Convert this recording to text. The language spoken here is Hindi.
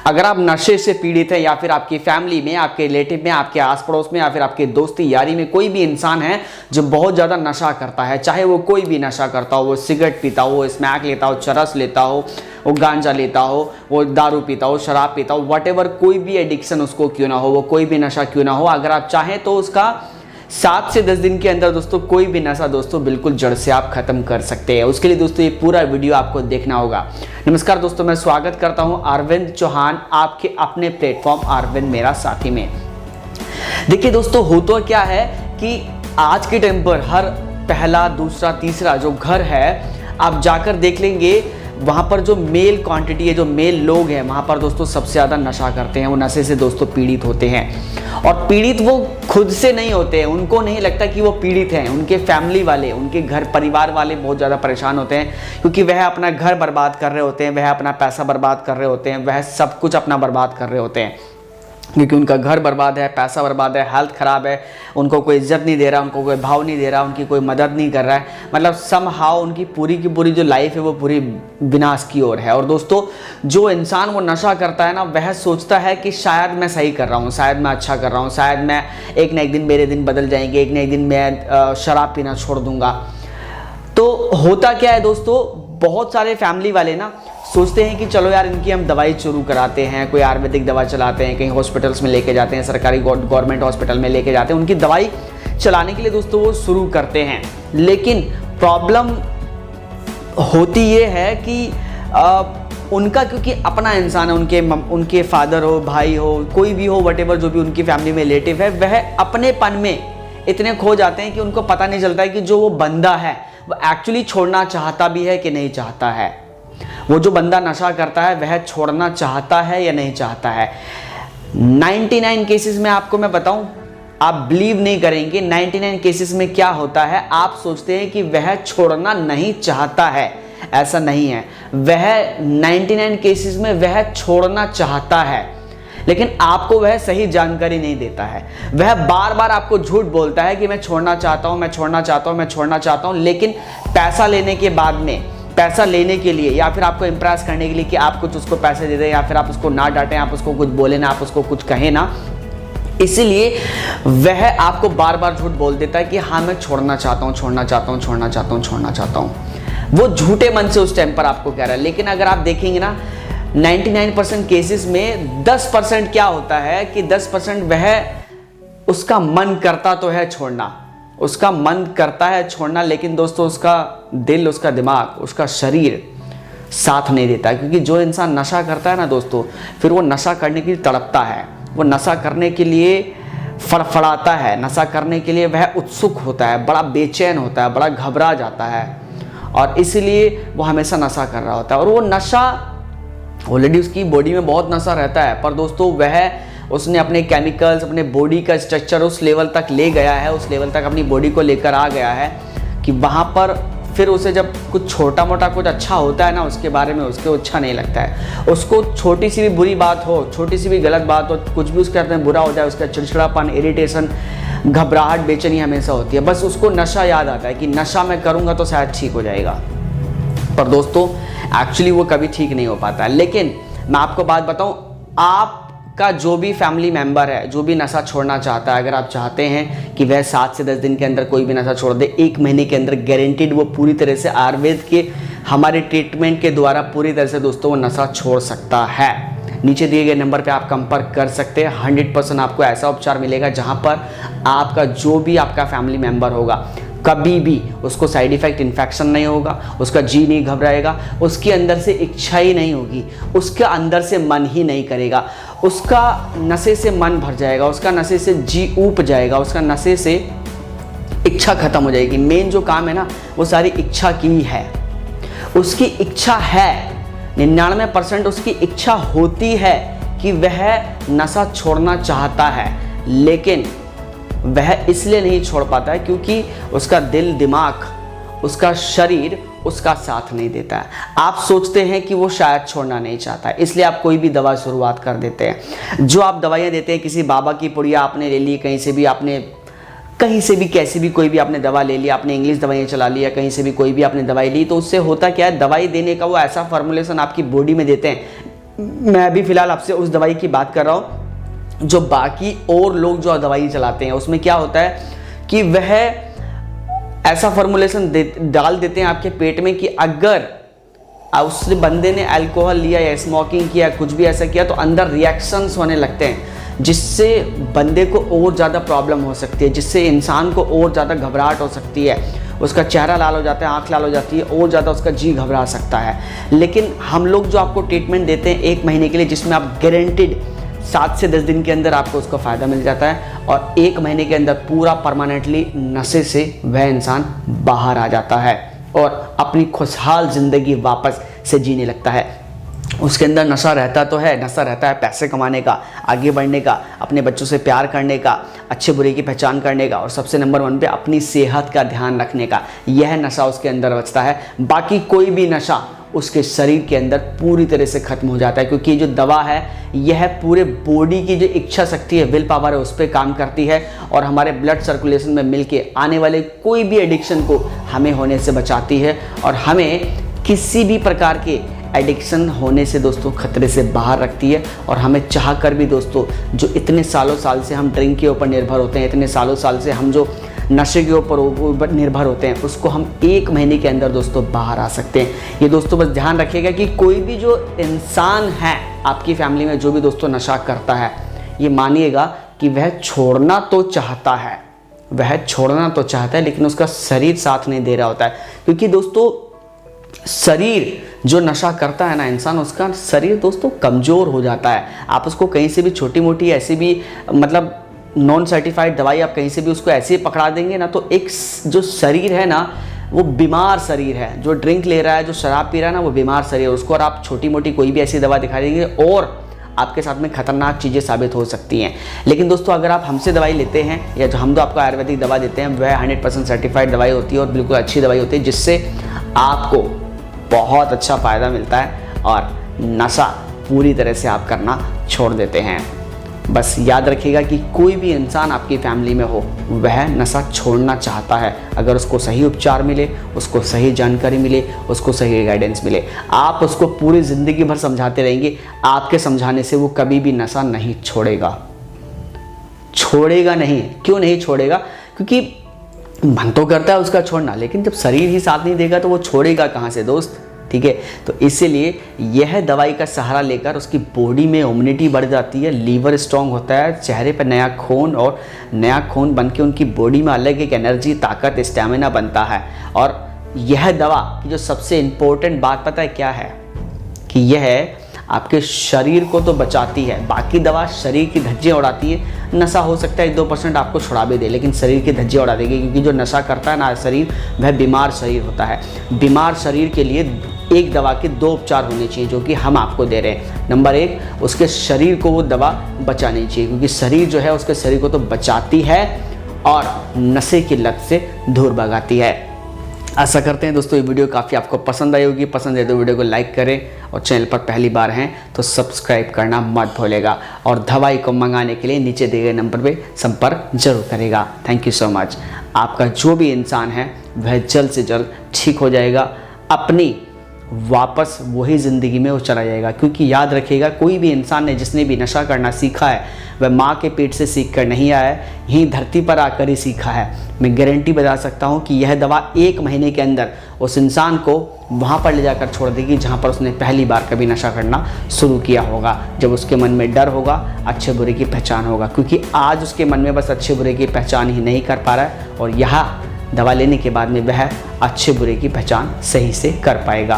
अगर आप नशे से पीड़ित हैं या फिर आपकी फैमिली में, आपके रिलेटिव में, आपके आस पड़ोस में या फिर आपके दोस्ती यारी में कोई भी इंसान है जो बहुत ज़्यादा नशा करता है, चाहे वो कोई भी नशा करता हो, वो सिगरेट पीता हो, वो स्मैक लेता हो, चरस लेता हो, वो गांजा लेता हो, वो दारू पीता हो, शराब पीता हो, व्हाटएवर कोई भी एडिक्शन उसको क्यों ना हो, वो कोई भी नशा क्यों ना हो, अगर आप चाहें तो उसका 7 से 10 दिन के अंदर दोस्तों कोई भी नशा दोस्तों बिल्कुल जड़ से आप खत्म कर सकते हैं। उसके लिए दोस्तों ये पूरा वीडियो आपको देखना होगा। नमस्कार दोस्तों, मैं स्वागत करता हूं अरविंद चौहान आपके अपने प्लेटफॉर्म अरविंद मेरा साथी में। देखिए दोस्तों, हो तो क्या है कि आज के टाइम पर हर पहला, दूसरा, तीसरा जो घर है, आप जाकर देख लेंगे वहाँ पर जो मेल क्वांटिटी है, जो मेल लोग हैं, वहाँ पर दोस्तों सबसे ज़्यादा नशा करते हैं। वो नशे से दोस्तों पीड़ित होते हैं और पीड़ित वो खुद से नहीं होते हैं, उनको नहीं लगता कि वो पीड़ित हैं। उनके फैमिली वाले, उनके घर परिवार वाले बहुत ज़्यादा परेशान होते हैं, क्योंकि वह अपना घर बर्बाद कर रहे होते हैं, वह अपना पैसा बर्बाद कर रहे होते हैं, वह सब कुछ अपना बर्बाद कर रहे होते हैं, क्योंकि उनका घर बर्बाद है, पैसा बर्बाद है, हेल्थ ख़राब है, उनको कोई इज्जत नहीं दे रहा, उनको कोई भाव नहीं दे रहा, उनकी कोई मदद नहीं कर रहा है। मतलब समहाउ उनकी पूरी की पूरी जो लाइफ है वो पूरी विनाश की ओर है। और दोस्तों, जो इंसान वो नशा करता है ना, वह सोचता है कि शायद मैं सही कर रहा हूँ, शायद मैं अच्छा कर रहा हूँ, शायद मैं एक न एक दिन मेरे दिन बदल जाएंगे, एक न एक दिन मैं शराब पीना छोड़ दूंगा। तो होता क्या है दोस्तों, बहुत सारे फैमिली वाले ना सोचते हैं कि चलो यार इनकी हम दवाई शुरू कराते हैं, कोई आयुर्वेदिक दवा चलाते हैं, कहीं हॉस्पिटल्स में लेके जाते हैं, सरकारी गवर्नमेंट हॉस्पिटल में लेके जाते हैं, उनकी दवाई चलाने के लिए दोस्तों वो शुरू करते हैं। लेकिन प्रॉब्लम होती ये है कि उनका, क्योंकि अपना इंसान है, उनके फादर हो, भाई हो, कोई भी हो, व्हाटएवर जो भी उनकी फैमिली में रिलेटिव है, वह अपनेपन में इतने खो जाते हैं कि उनको पता नहीं चलता है कि जो वो बंदा है वो एक्चुअली छोड़ना चाहता भी है कि नहीं चाहता है। वो जो बंदा नशा करता है वह छोड़ना चाहता है या नहीं चाहता है। 99 केसेस में आपको मैं बताऊं, आप बिलीव नहीं करेंगे, 99 केसेस में क्या होता है, आप सोचते हैं कि वह छोड़ना नहीं चाहता है। ऐसा नहीं है, वह 99 केसेस में वह छोड़ना चाहता है, लेकिन आपको वह सही जानकारी नहीं देता है। वह बार बार आपको झूठ बोलता है कि मैं छोड़ना चाहता हूं, मैं छोड़ना चाहता हूं, मैं छोड़ना चाहता हूं, लेकिन पैसा लेने के बाद में, पैसा लेने के लिए या फिर आपको इंप्रेस करने के लिए कि आप कुछ उसको पैसे दे दें या फिर आप उसको ना डांटें, आप उसको कुछ बोले ना, आप उसको कुछ कहें ना, इसलिए वह आपको बार बार झूठ बोल देता है कि हाँ मैं छोड़ना चाहता हूँ, छोड़ना चाहता हूँ, छोड़ना चाहता हूँ, छोड़ना चाहता हूँ। वो झूठे मन से उस टाइम पर आपको कह रहा है। लेकिन अगर आप देखेंगे ना, 99% केसेस में 10% क्या होता है कि 10% वह, उसका मन करता तो है छोड़ना, उसका मन करता है छोड़ना, लेकिन दोस्तों उसका दिल, उसका दिमाग, उसका शरीर साथ नहीं देता। क्योंकि जो इंसान नशा करता है ना दोस्तों, फिर वो नशा करने के लिए तड़पता है, वो नशा करने के लिए फड़फड़ाता है, नशा करने के लिए वह उत्सुक होता है, बड़ा बेचैन होता है, बड़ा घबरा जाता है, और इसीलिए वो हमेशा नशा कर रहा होता है। और वो नशा ऑलरेडी उसकी बॉडी में बहुत नशा रहता है, पर दोस्तों उसने अपने केमिकल्स, अपने बॉडी का स्ट्रक्चर उस लेवल तक ले गया है, उस लेवल तक अपनी बॉडी को लेकर आ गया है कि वहाँ पर फिर उसे जब कुछ छोटा मोटा कुछ अच्छा होता है ना, उसके बारे में उसको अच्छा नहीं लगता है। उसको छोटी सी भी बुरी बात हो, छोटी सी भी गलत बात हो, कुछ भी उसके हाथ में बुरा हो जाए, उसका चिड़चिड़ापन, इरिटेशन, घबराहट, बेचैनी हमेशा होती है। बस उसको नशा याद आता है कि नशा मैं करूँगा तो शायद ठीक हो जाएगा, पर दोस्तों एक्चुअली वो कभी ठीक नहीं हो पाता। लेकिन मैं आपको बात बताऊँ, आपका जो भी फैमिली मेंबर है, जो भी नशा छोड़ना चाहता है, अगर आप चाहते हैं कि वह 7 से 10 दिन के अंदर कोई भी नशा छोड़ दे, 1 महीने के अंदर गारंटीड वो पूरी तरह से आयुर्वेद के हमारे ट्रीटमेंट के द्वारा पूरी तरह से दोस्तों वो नशा छोड़ सकता है। नीचे दिए गए नंबर पे आप संपर्क कर सकते हैं। 100% आपको ऐसा उपचार मिलेगा जहां पर आपका जो भी आपका फैमिली मेंबर होगा, कभी भी उसको साइड इफेक्ट इन्फेक्शन नहीं होगा, उसका जी नहीं घबराएगा, उसके अंदर से इच्छा ही नहीं होगी, उसके अंदर से मन ही नहीं करेगा, उसका नशे से मन भर जाएगा, उसका नशे से जी ऊब जाएगा, उसका नशे से इच्छा खत्म हो जाएगी। मेन जो काम है ना, वो सारी इच्छा की है। उसकी इच्छा है, 99% उसकी इच्छा होती है कि वह नशा छोड़ना चाहता है, लेकिन वह इसलिए नहीं छोड़ पाता है क्योंकि उसका दिल, दिमाग, उसका शरीर उसका साथ नहीं देता है। आप सोचते हैं कि वो शायद छोड़ना नहीं चाहता है, इसलिए आप कोई भी दवा शुरुआत कर देते हैं। जो आप दवाइयाँ देते हैं, किसी बाबा की पुड़िया आपने ले ली, कहीं से भी आपने, कहीं से भी कैसी भी कोई भी आपने दवा ले लिया, आपने इंग्लिश दवाइयाँ चला लिया, कहीं से भी कोई भी आपने दवाई ली, तो उससे होता क्या है, दवाई देने का वो ऐसा फॉर्मुलेशन आपकी बॉडी में देते हैं, मैं अभी फिलहाल आपसे उस दवाई की बात कर रहा हूँ जो बाकी और लोग जो दवाई चलाते हैं उसमें क्या होता है कि वह ऐसा फॉर्मुलेशन डाल देते हैं आपके पेट में कि अगर उस बंदे ने अल्कोहल लिया या स्मोकिंग किया कुछ भी ऐसा किया तो अंदर रिएक्शंस होने लगते हैं, जिससे बंदे को और ज़्यादा प्रॉब्लम हो सकती है, जिससे इंसान को और ज़्यादा घबराहट हो सकती है, उसका चेहरा लाल हो जाता है, आँख लाल हो जाती है, और ज़्यादा उसका जी घबरा सकता है। लेकिन हम लोग जो आपको ट्रीटमेंट देते हैं 1 महीने के लिए, जिसमें आप गारंटीड 7 से 10 दिन के अंदर आपको उसका फ़ायदा मिल जाता है और 1 महीने के अंदर पूरा परमानेंटली नशे से वह इंसान बाहर आ जाता है और अपनी खुशहाल ज़िंदगी वापस से जीने लगता है। उसके अंदर नशा रहता तो है, नशा रहता है पैसे कमाने का, आगे बढ़ने का, अपने बच्चों से प्यार करने का, अच्छे बुरे की पहचान करने का और सबसे नंबर 1 पे अपनी सेहत का ध्यान रखने का। यह नशा उसके अंदर बचता है। बाकी कोई भी नशा उसके शरीर के अंदर पूरी तरह से खत्म हो जाता है, क्योंकि ये जो दवा है यह पूरे बॉडी की जो इच्छा शक्ति है, विल पावर है, उस पर काम करती है और हमारे ब्लड सर्कुलेशन में मिलके आने वाले कोई भी एडिक्शन को हमें होने से बचाती है और हमें किसी भी प्रकार के एडिक्शन होने से दोस्तों खतरे से बाहर रखती है। और हमें चाह कर भी दोस्तों जो इतने साल से हम ड्रिंक के ऊपर निर्भर होते हैं, इतने साल से हम जो नशे के ऊपर निर्भर होते हैं, उसको हम 1 महीने के अंदर दोस्तों बाहर आ सकते हैं। ये दोस्तों बस ध्यान रखिएगा कि कोई भी जो इंसान है आपकी फैमिली में जो भी दोस्तों नशा करता है, ये मानिएगा कि वह छोड़ना तो चाहता है, लेकिन उसका शरीर साथ नहीं दे रहा होता है। क्योंकि दोस्तों शरीर जो नशा करता है ना इंसान, उसका शरीर दोस्तों कमज़ोर हो जाता है। आप उसको कहीं से भी छोटी मोटी ऐसी भी मतलब नॉन सर्टिफाइड दवाई आप कहीं से भी उसको ऐसे ही पकड़ा देंगे ना, तो एक जो शरीर है ना वो बीमार शरीर है। जो ड्रिंक ले रहा है, जो शराब पी रहा है ना, वो बीमार शरीर है। उसको और आप छोटी मोटी कोई भी ऐसी दवा दिखा देंगे और आपके साथ में खतरनाक चीज़ें साबित हो सकती हैं। लेकिन दोस्तों अगर आप हमसे दवाई लेते हैं या जो हम तो आपको आयुर्वेदिक दवा देते हैं वह 100% सर्टिफाइड दवाई होती है और बिल्कुल अच्छी दवाई होती है, जिससे आपको बहुत अच्छा फ़ायदा मिलता है और नशा पूरी तरह से आप करना छोड़ देते हैं। बस याद रखिएगा कि कोई भी इंसान आपकी फैमिली में हो वह नशा छोड़ना चाहता है, अगर उसको सही उपचार मिले, उसको सही जानकारी मिले, उसको सही गाइडेंस मिले। आप उसको पूरी ज़िंदगी भर समझाते रहेंगे, आपके समझाने से वो कभी भी नशा नहीं छोड़ेगा नहीं। क्यों नहीं छोड़ेगा? क्योंकि मन तो करता है उसका छोड़ना, लेकिन जब शरीर ही साथ नहीं देगा तो वो छोड़ेगा कहाँ से दोस्त, ठीक है। तो इसीलिए यह दवाई का सहारा लेकर उसकी बॉडी में इम्यूनिटी बढ़ जाती है, लीवर स्ट्रांग होता है, चेहरे पर नया खून बन के उनकी बॉडी में अलग एक एनर्जी, ताकत, स्टैमिना बनता है। और यह दवा की जो सबसे इम्पोर्टेंट बात पता है क्या है कि यह आपके शरीर को तो बचाती है। बाकी दवा शरीर की धज्जियाँ उड़ाती है। नशा हो सकता है 1-2% आपको छुड़ा भी दे, लेकिन शरीर की धज्जियाँ उड़ा देगी, क्योंकि जो नशा करता है ना शरीर, वह बीमार शरीर होता है। बीमार शरीर के लिए एक दवा के 2 उपचार होने चाहिए, जो कि हम आपको दे रहे हैं। नंबर 1, उसके शरीर को वो दवा बचानी चाहिए, क्योंकि शरीर जो है उसके शरीर को तो बचाती है और नशे की लत से दूर भगाती है। आशा करते हैं दोस्तों ये वीडियो काफ़ी आपको पसंद आई होगी। पसंद है तो वीडियो को लाइक करें और चैनल पर पहली बार हैं तो सब्सक्राइब करना मत भूलेगा और दवाई को मंगाने के लिए नीचे दिए गए नंबर पे संपर्क जरूर करेगा। Thank you so much. आपका जो भी इंसान है वह जल्द से जल्द ठीक हो जाएगा, अपनी वापस वही ज़िंदगी में वो चला जाएगा। क्योंकि याद रखिएगा कोई भी इंसान ने जिसने भी नशा करना सीखा है वह माँ के पेट से सीख कर नहीं आया है, यहीं धरती पर आकर ही सीखा है। मैं गारंटी बता सकता हूँ कि यह दवा 1 महीने के अंदर उस इंसान को वहाँ पर ले जाकर छोड़ देगी जहाँ पर उसने पहली बार कभी नशा करना शुरू किया होगा। जब उसके मन में डर होगा, अच्छे बुरे की पहचान होगा, क्योंकि आज उसके मन में बस अच्छे बुरे की पहचान ही नहीं कर पा रहा है और यह दवा लेने के बाद में वह अच्छे बुरे की पहचान सही से कर पाएगा।